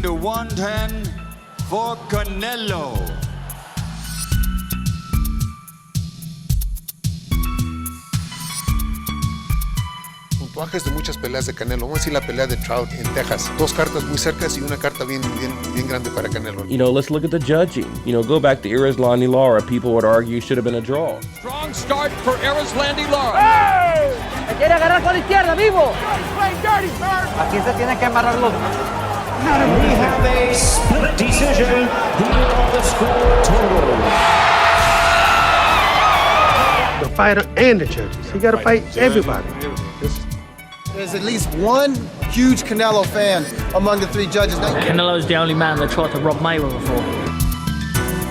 To 110 for Canelo. Puntuajes de muchas peleas de Canelo. Vamos a decir la pelea de Trout en Texas. 2 cartas muy cercas y una carta bien grande para Canelo. You know, let's look at the judging. You know, go back to Arislandi Lara. People would argue should have been a draw. Strong start for Arislandi Lara. ¡Hey! ¡Se quiere agarrar con la izquierda, vivo! Aquí se tienen que amarrar los... We have a split decision here on the score total. The fighter and the judges. He got to fight everybody. There's at least one huge Canelo fan among the 3 judges. Canelo's the only man that tried to rob Mayweather before.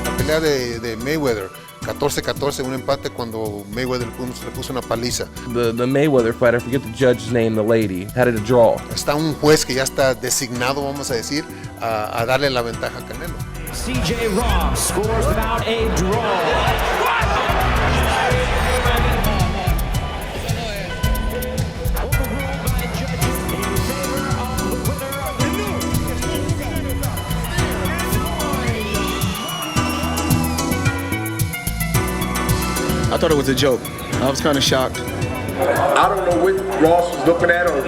La pelea de Mayweather. 14-14, un empate cuando Mayweather le puso una paliza. The Mayweather fight, I forget the judge's name, the lady, had it a draw. Está un juez que ya está designado, vamos a decir, a darle la ventaja a Canelo. CJ Ross scores without a draw. I thought it was a joke. I was kind of shocked. I don't know what Ross was looking at or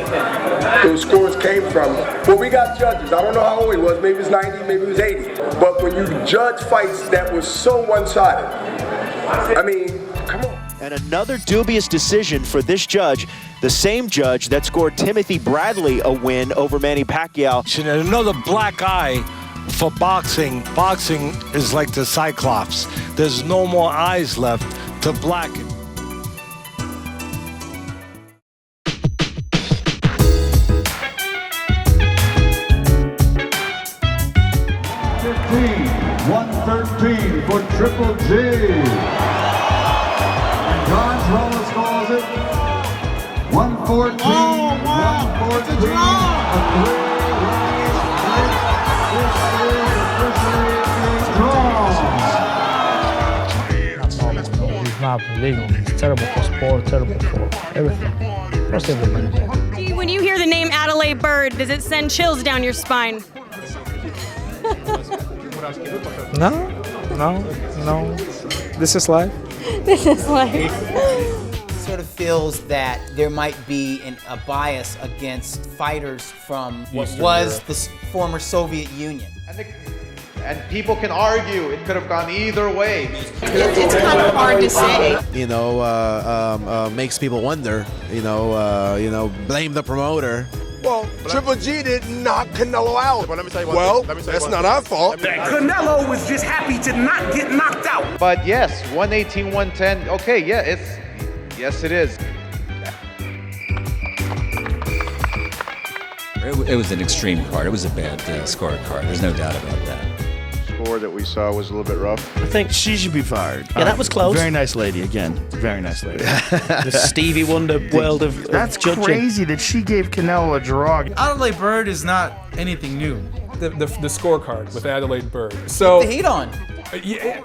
those scores came from. But we got judges. I don't know how old he was. Maybe it was 90, maybe it was 80. But when you judge fights that was so one-sided, I mean, come on. And another dubious decision for this judge, the same judge that scored Timothy Bradley a win over Manny Pacquiao. And another black eye for boxing. Boxing is like the Cyclops. There's no more eyes left to blacken. $113 for Triple G. And John Rollis calls it 114. Oh, wow. 114. It's a draw. It's not legal. It's terrible for sport, terrible for everything. For everybody. When you hear the name Adelaide Bird, does it send chills down your spine? No. This is life. This is life. Sort of feels that there might be a bias against fighters from what was the former Soviet Union. And people can argue it could have gone either way. It's kind of hard to say. You know, makes people wonder. You know, blame the promoter. Well, Triple G didn't knock Canelo out. But let me tell you one thing. That's not our fault. Canelo was just happy to not get knocked out. But yes, 118, 110. Okay, yeah, yes, it is. It was an extreme card. It was a bad scored card. There's no doubt about that. Score that we saw was a little bit rough. I think she should be fired. Yeah, that was close. Very nice lady, again. Very nice lady. The Stevie Wonder world of That's judging. crazy that she gave Canelo a draw. Adelaide Bird is not anything new. The scorecard with Adelaide Bird. So the heat on. Yeah.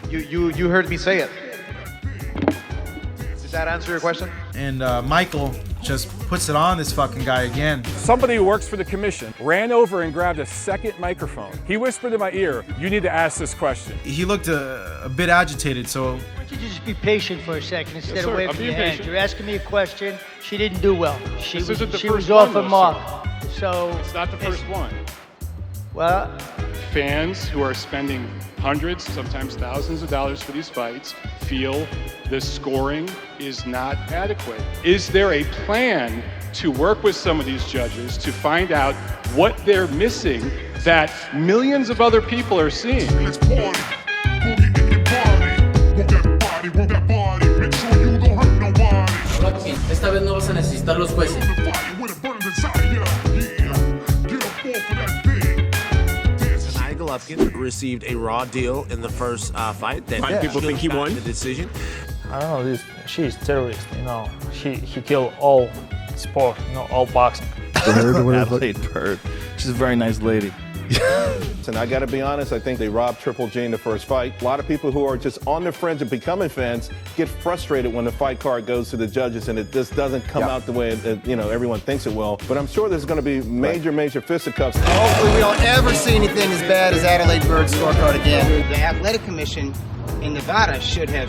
You heard me say it. Does that answer your question? And Michael just puts it on this fucking guy again. Somebody who works for the commission ran over and grabbed a second microphone. He whispered in my ear, "You need to ask this question." He looked a bit agitated, so Why don't you just be patient for a second instead sir. of waving I'm your being hand? patient. You're asking me a question. She didn't do well. She This was, isn't the she first was off one, a though, mark. So It's not the first one. well, Fans who are spending hundreds, sometimes thousands of dollars for these fights feel the scoring is not adequate. Is there a plan to work with some of these judges to find out what they're missing that millions of other people are seeing? Golovkin, esta vez no vas a necesitar los jueces. Golovkin received a raw deal in the first fight. That people think he won the decision. I don't know. She's terrorist. You know, he killed all sport. You know, all boxing. Adelaide Bird. She's a very nice lady. And I got to be honest, I think they robbed Triple G in the first fight. A lot of people who are just on the fringe of becoming fans get frustrated when the fight card goes to the judges and it just doesn't come out the way that, everyone thinks it will. But I'm sure there's going to be major fisticuffs. Hopefully we don't ever see anything as bad as Adelaide Bird's scorecard again. The Athletic Commission in Nevada should have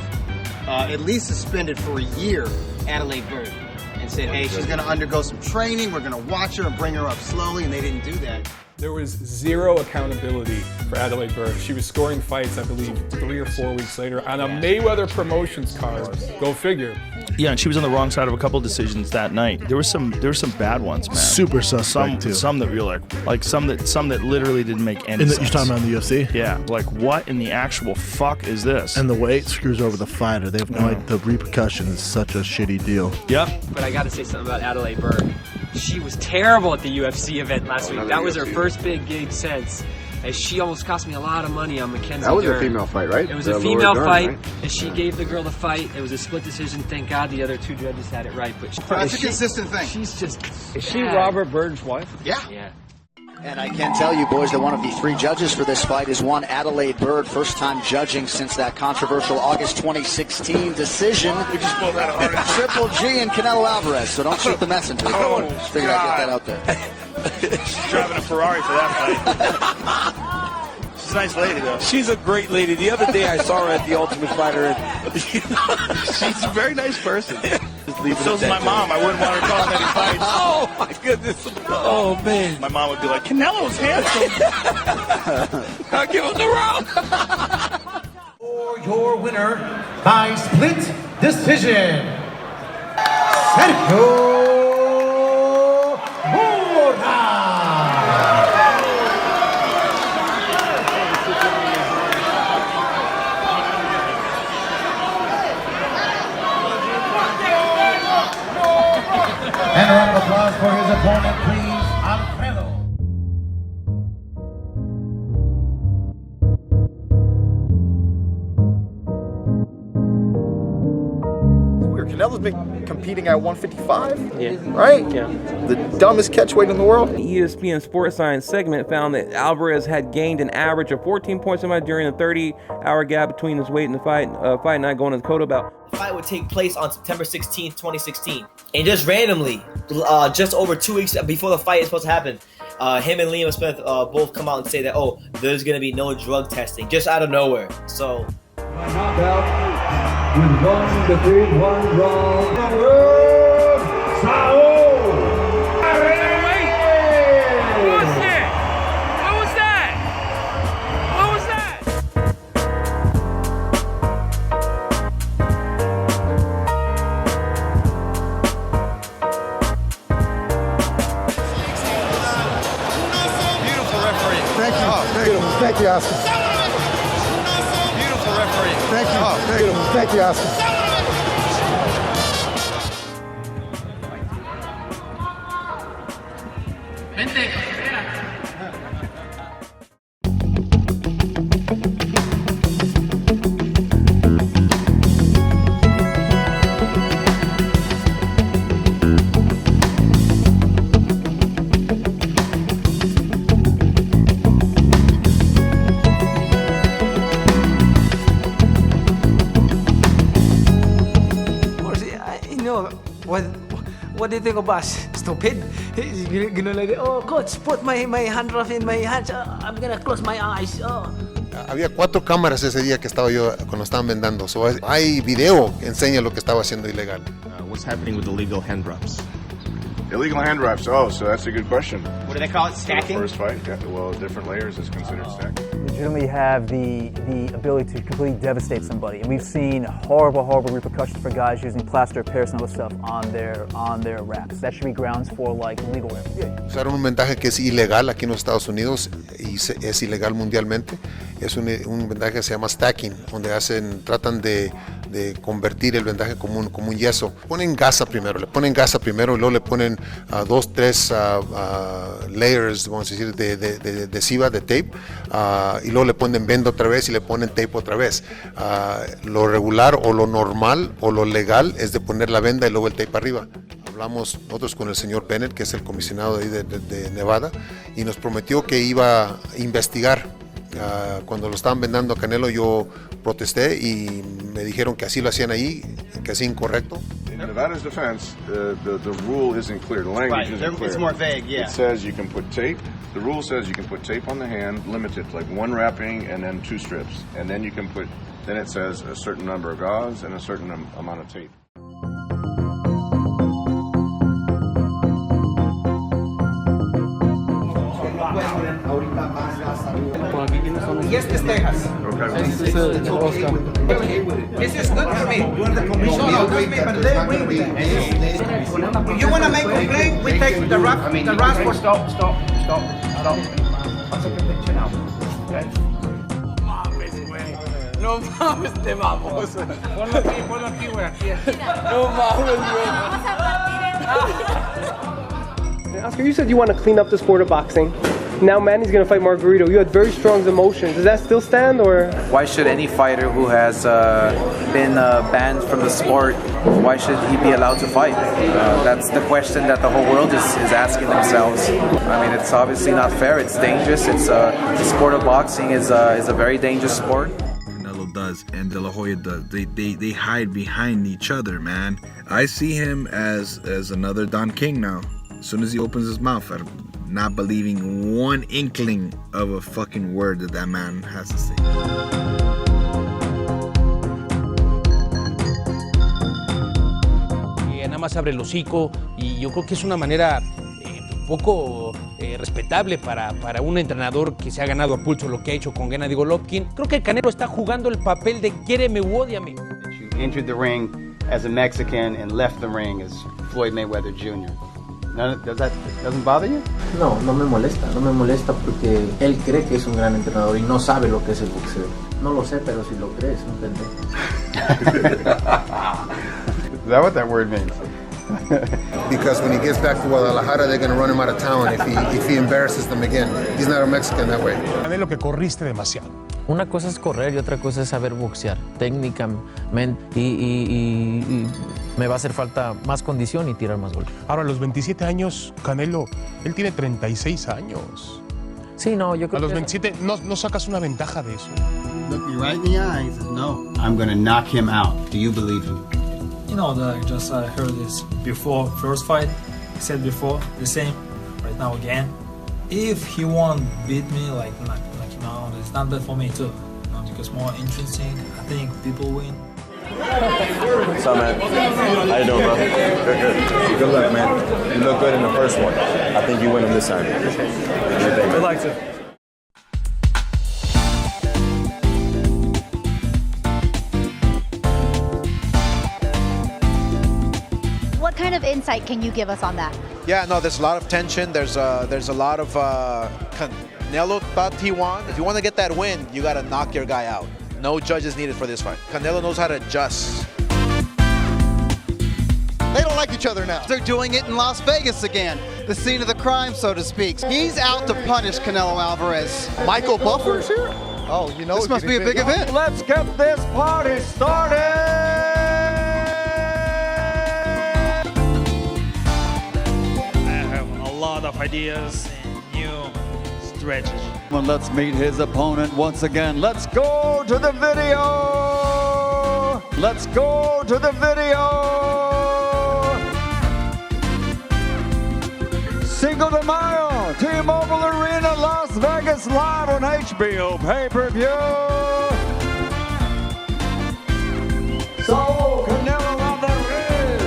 at least suspended for a year Adelaide Bird and said, hey, she's going to undergo some training, we're going to watch her and bring her up slowly, and they didn't do that. There was zero accountability for Adelaide Bird. She was scoring fights, I believe, 3 or 4 weeks later on a Mayweather Promotions card. Go figure. Yeah, and she was on the wrong side of a couple decisions that night. There were some bad ones, man. Super suspect too. Some that were like some that literally didn't make any sense. You're talking about in the UFC? Yeah, like what in the actual fuck is this? And the way it screws over the fighter. They have no idea. The repercussion is such a shitty deal. Yep. But I got to say something about Adelaide Bird. She was terrible at the UFC event last week. That was her first big gig since. And she almost cost me a lot of money on Mackenzie That was Dern. a female fight, right? It was The a female Dern, fight, right? and she gave the girl the fight. It was a split decision. Thank God the other two judges had it right. But That's a consistent thing. She's just. Is she Robert Bird's wife? Yeah. Yeah. And I can tell you, boys, that one of the 3 judges for this fight is one Adelaide Bird, first time judging since that controversial August 2016 decision. We just pulled that out. Triple G and Canelo Alvarez, so don't shoot the messenger. Just figured I'd get that out there. She's driving a Ferrari for that fight. She's a nice lady, though. She's a great lady. The other day I saw her at the Ultimate Fighter, and She's a very nice person. so's my mom. I wouldn't want her calling any fights. Oh, my goodness. Oh, man. My mom would be like, Canelo's handsome. I'll give him the round. For your winner by split decision, Sergio Mora. And a round of applause for his opponent, please, Alfredo. Canelo's been competing at 155, right? Yeah. The dumbest catchweight in the world. An ESPN Sports Science segment found that Alvarez had gained an average of 14 points a fight during the 30-hour gap between his weight and the fight night going to the Coda bout. The fight would take place on September 16th, 2016. And just randomly, just over 2 weeks before the fight is supposed to happen, him and Liam Smith both come out and say that, oh, there's going to be no drug testing, just out of nowhere. So... Knockout with 1 defeat, 1 draw. Saul. What was that? What was that? What was that? Beautiful referee. Thank you. Thank you, Oscar. Beautiful referee. Thank you. Thank you, Oscar. What do you think of us? Stupid? You know, like, oh, coach, put my hand rough in my hands. I'm gonna close my eyes. Oh, Había 4 cámaras ese día que estaba yo cuando estaban vendando. So, hay video que enseña lo que estaba haciendo ilegal. What's happening with illegal hand drops? Illegal hand drops. Oh, so that's a good question. What do they call it? Stacking? First fight. Yeah, well, different layers is considered stacking. Legitimately have the ability to completely devastate somebody, and we've seen horrible repercussions for guys using plaster of Paris and other stuff on their wraps. That should be grounds for like legal ramifications. Usaron un vendaje que es ilegal aquí en los Estados Unidos y es ilegal mundialmente. Es un vendaje que se llama stacking, donde tratan de convertir el vendaje como un yeso. Ponen gasa primero, le ponen gasa primero y luego le ponen 2, 3 layers, vamos a decir, de adhesiva, de tape, y luego le ponen venda otra vez y le ponen tape otra vez. Lo regular o lo normal o lo legal es de poner la venda y luego el tape arriba. Hablamos nosotros con el señor Bennett, que es el comisionado de ahí de Nevada, y nos prometió que iba a investigar. Cuando lo estaban vendando a Canelo, yo protesté y me dijeron que así lo hacían ahí, que es incorrecto. In Nevada's defense, the rule isn't clear. The language isn't clear. It's more vague, yeah. It says you can put tape. The rule says you can put tape on the hand, limited, like 1 wrapping and then 2 strips. And then you can put, then it says a certain number of gauze and a certain amount of tape. Y este es Texas. This is good for me. If you want to make a complaint, we take the rasp. Stop. I'll take a picture now. Okay? No mames, te vamos. Ponlo aquí, güey, aquí. No mames, güey. Vamos a partir. Oscar, you said you want to clean up the sport of boxing. Now Manny's going to fight Margarito. You had very strong emotions. Does that still stand, or? Why should any fighter who has been banned from the sport, why should he be allowed to fight? That's the question that the whole world is asking themselves. I mean, it's obviously not fair. It's dangerous. The sport of boxing is a very dangerous sport. Canelo does and De La Hoya does. They hide behind each other, man. I see him as another Don King now. As soon as he opens his mouth, I'm not believing one inkling of a fucking word that man has to say. Nada más abre el hocico y yo creo que es una manera poco respetable para un entrenador que se ha ganado a pulso lo que ha hecho con Gennady Golovkin. Creo que Canelo está jugando el papel de quiéreme u ódiame. You entered the ring as a Mexican and left the ring as Floyd Mayweather Jr. Doesn't bother you? No, no me molesta porque él cree que es un gran entrenador y no sabe lo que es el boxeo. No lo sé, pero si lo cree es un pendejo. Is that what that word means? Because when he gets back to Guadalajara, they're going to run him out of town if he embarrasses them again. He's not a Mexican that way. Canelo, que corriste demasiado. Una cosa es correr y otra cosa es saber boxear técnicamente y me va a hacer falta más condición y tirar más golpes. Ahora, a los 27 años, Canelo, él tiene 36 años. Sí, no, yo creo que... A los 27 no sacas una ventaja de eso. Look me right in the eye and says, no, I'm going to knock him out. Do you believe him? You know, I just heard this before first fight. He said before the same. Right now again. If he won't beat me, like knock him out, it's not bad for me too. You know, because more interesting. I think people win. What's up, man? How you doing, bro? Good. Good luck, man. You look good in the first one. I think you win him this time. Good luck, too. What kind of insight can you give us on that? Yeah, no, there's a lot of tension. There's a lot of Canelo thought he won. If you want to get that win, you got to knock your guy out. No judges needed for this fight. Canelo knows how to adjust. They don't like each other now. They're doing it in Las Vegas again, the scene of the crime, so to speak. He's out to punish Canelo Alvarez. Michael Buffer's here? Oh, you know this must be a big event. Let's get this party started! I have a lot of ideas and new strategy. Well, let's meet his opponent once again. Let's go to the video! Let's go to the video! Cinco de Mayo, T-Mobile Arena, Las Vegas, live on HBO pay-per-view. Saul Canelo Alvarez,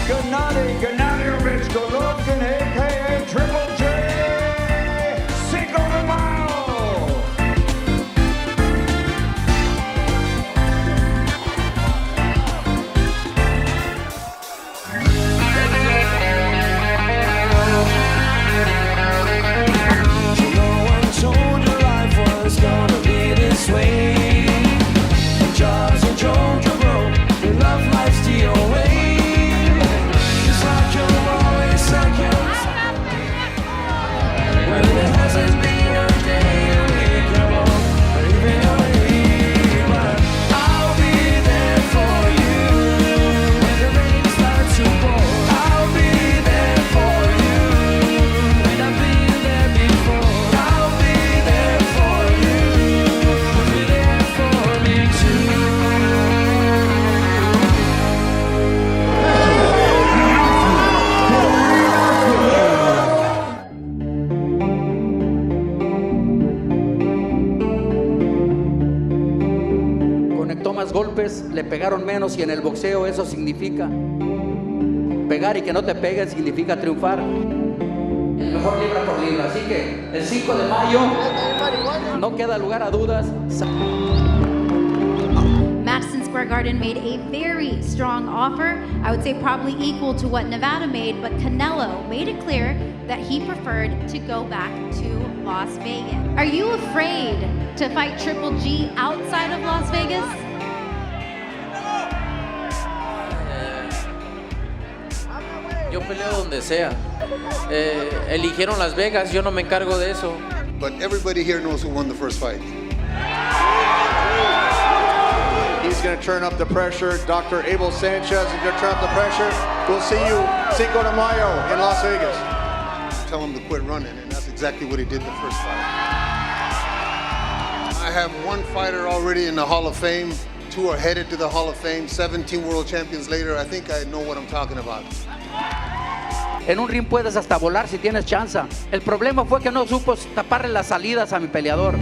Gennady Golovkin, a.k.a. Triple J, Cinco de Mayo. Golpes, le pegaron menos y en el boxeo eso significa pegar y que no te peguen significa triunfar. Mejor libra por libra, así que el 5 de mayo no queda lugar a dudas. Madison Square Garden made a very strong offer. I would say probably equal to what Nevada made, but Canelo made it clear that he preferred to go back to Las Vegas. Are you afraid to fight Triple G outside of Las Vegas? Yo peleo donde sea. Eligieron Las Vegas, yo no me encargo de eso. But everybody here knows who won the first fight. He's going to turn up the pressure. Dr. Abel Sanchez is going to turn up the pressure. We'll see you Cinco de Mayo in Las Vegas. Tell him to quit running, and that's exactly what he did the first fight. I have one fighter already in the Hall of Fame. 2 are headed to the Hall of Fame. 17 world champions later, I think I know what I'm talking about. En un ring puedes hasta volar si tienes chance. El problema fue que no supo taparle las salidas a mi peleador.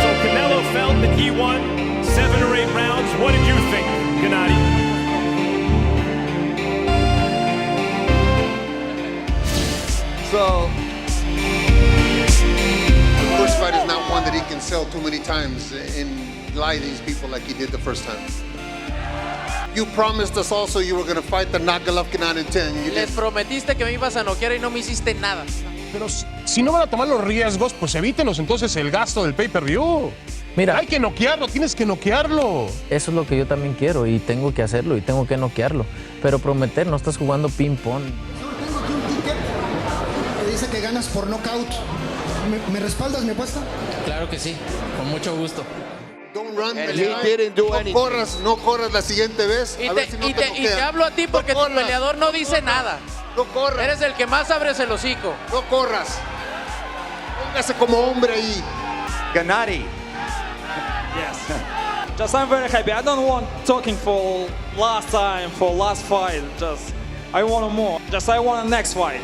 So Canelo felt that he won 7 or 8 rounds. What did you think, Gennady? So, the first fight is not one that he can sell too many times and lie to these people like he did the first time. You promised us also you were going to fight the knock Golovkin out in 10. Les prometiste que me ibas a noquear y no me hiciste nada. Pero si no van a tomar los riesgos, pues evítenos entonces el gasto del pay-per-view. Mira, hay que noquearlo, tienes que noquearlo. Eso es lo que yo también quiero y tengo que hacerlo y tengo que noquearlo. Pero prometer, no estás jugando ping-pong. Tengo aquí un ticket que dice que ganas por knockout. ¿Me respaldas mi apuesta? Claro que sí, con mucho gusto. Don't run And he didn't do anything. No corras la siguiente vez. Y te hablo a ti porque tu peleador no dice nada. No corras. Eres el que más abres el hocico. No corras. Póngase como hombre ahí. Gennady. Yes. Just I'm very happy. I don't want talking for last time, for last fight. Just I want more. Just I want a next fight.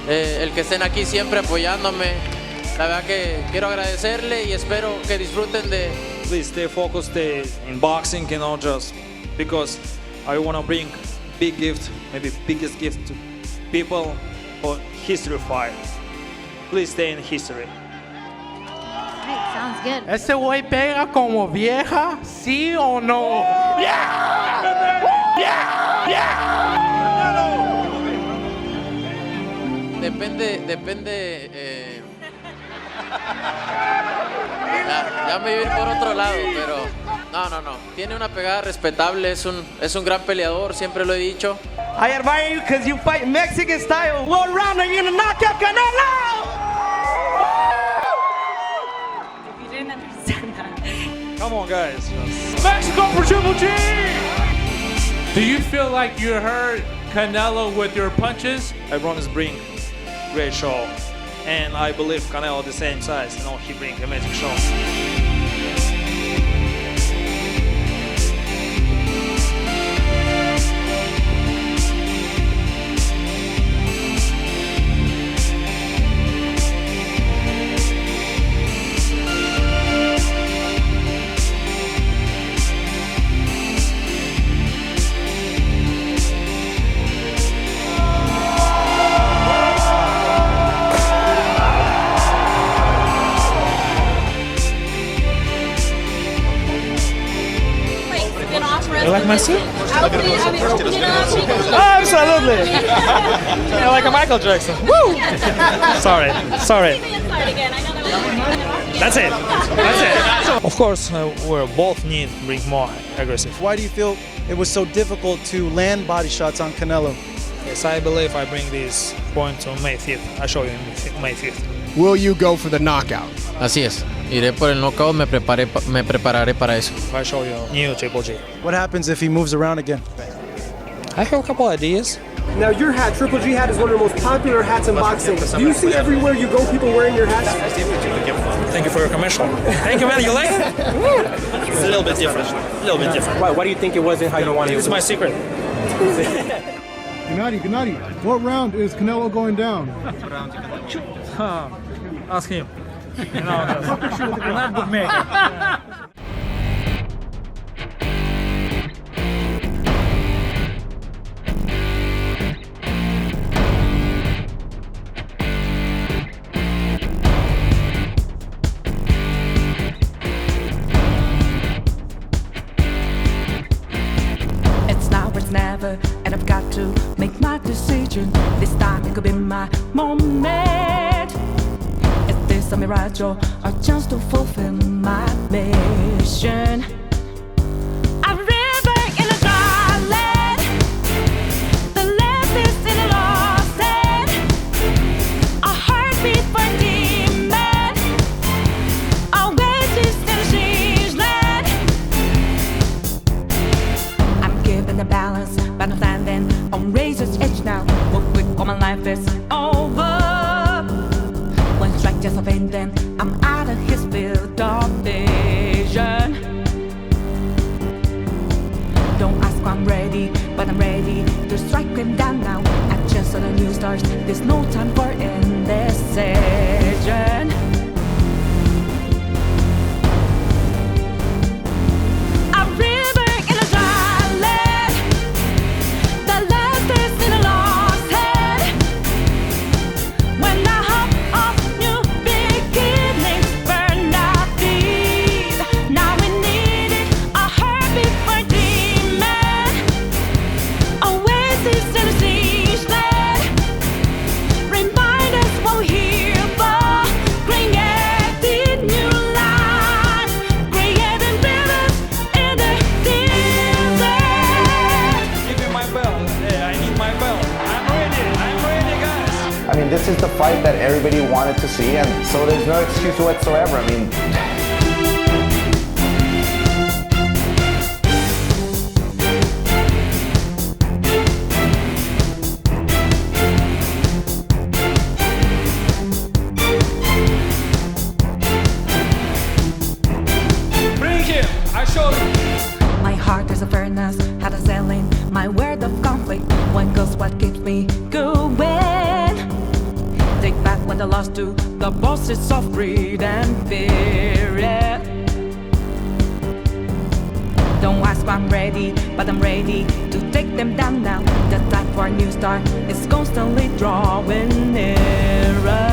El que estén aquí siempre apoyándome. La verdad que quiero agradecerle y espero que disfruten de... Please stay focused in boxing, you know, just because I want to bring big gift, maybe biggest gift to people for history fight. Please stay in history. Right, sounds good. ¿Ese güey pega como vieja? ¿Sí o no? Depende. Ya me iba a ir por otro lado, pero no. Tiene una pegada respetable, es un gran peleador, siempre lo he dicho. I admire you because you fight Mexican style. One round and you're gonna knock out Canelo! If you didn't understand that. Come on, guys. Mexico for Triple G! Do you feel like you hurt Canelo with your punches? Everyone is bring great show. And I believe Canelo the same size, you know, he bring amazing show. You like my suit? Absolutely. Yeah, like a Michael Jackson. Woo! Sorry. That's it. Of course, we both need to bring more aggressive. Why do you feel it was so difficult to land body shots on Canelo? Yes, I believe I bring this point to May 5th. I show you May 5th. Will you go for the knockout? Así es. Iré por el knockout, me prepararé para eso. I show you new Triple G. What happens if he moves around again? I have a couple ideas. Now your hat, Triple G hat, is one of the most popular hats in boxing. Do you see everywhere you go people wearing your hats? Thank you for your commercial. Thank you, man. You like it? It's a little bit different. Why do you think it was and how you don't want to use It's my secret. Gennady, what round is Canelo going down? Ask him. You know, I'm not a bookmaker. Never, and I've got to make my decision. This time it could be my moment. Is this a mirage or a chance to fulfill my mission? A river in a dry land, the left is in a lost land, a heartbeat for a demon, a oasis in a strange land. I'm giving the balance, but I'm standing on razor's edge now. Real quick, all my life is over. One strike just a pain, then I'm out of his field of vision. Don't ask why I'm ready, but I'm ready to strike him down now. I just saw the new stars, there's no time for indecision. I mean, this is the fight that everybody wanted to see, and so there's no excuse whatsoever. I mean, Bring him! I showed him! My heart is a furnace, had a selling my word of conflict. One goes what keeps me going. Take back what I lost to the bosses of greed and fear. Yeah. Don't ask why I'm ready, but I'm ready to take them down now. The time for a new start is constantly drawing nearer.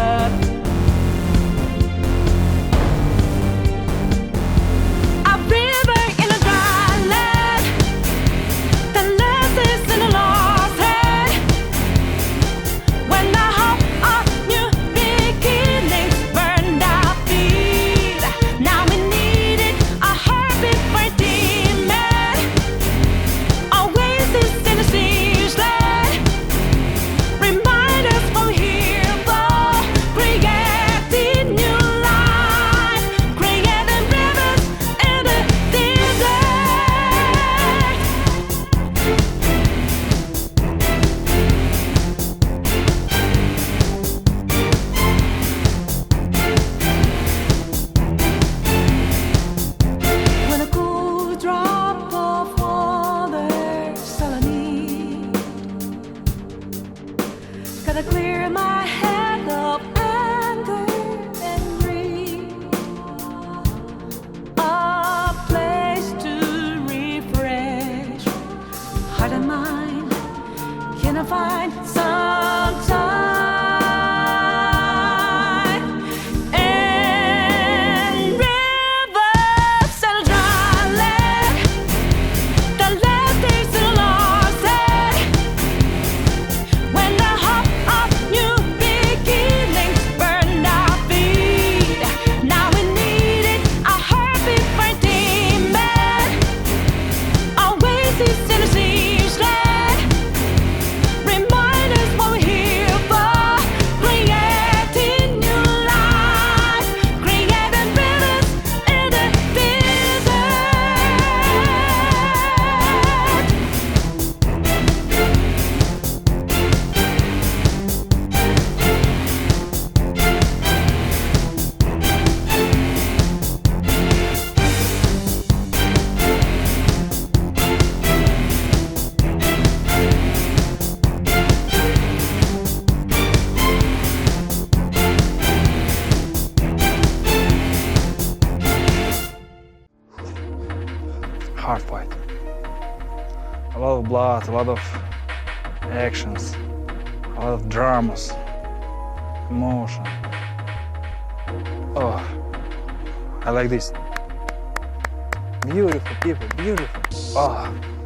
hard fight. A lot of blood, a lot of actions, a lot of dramas, emotion. Oh, I like this. Beautiful people, beautiful. Oh.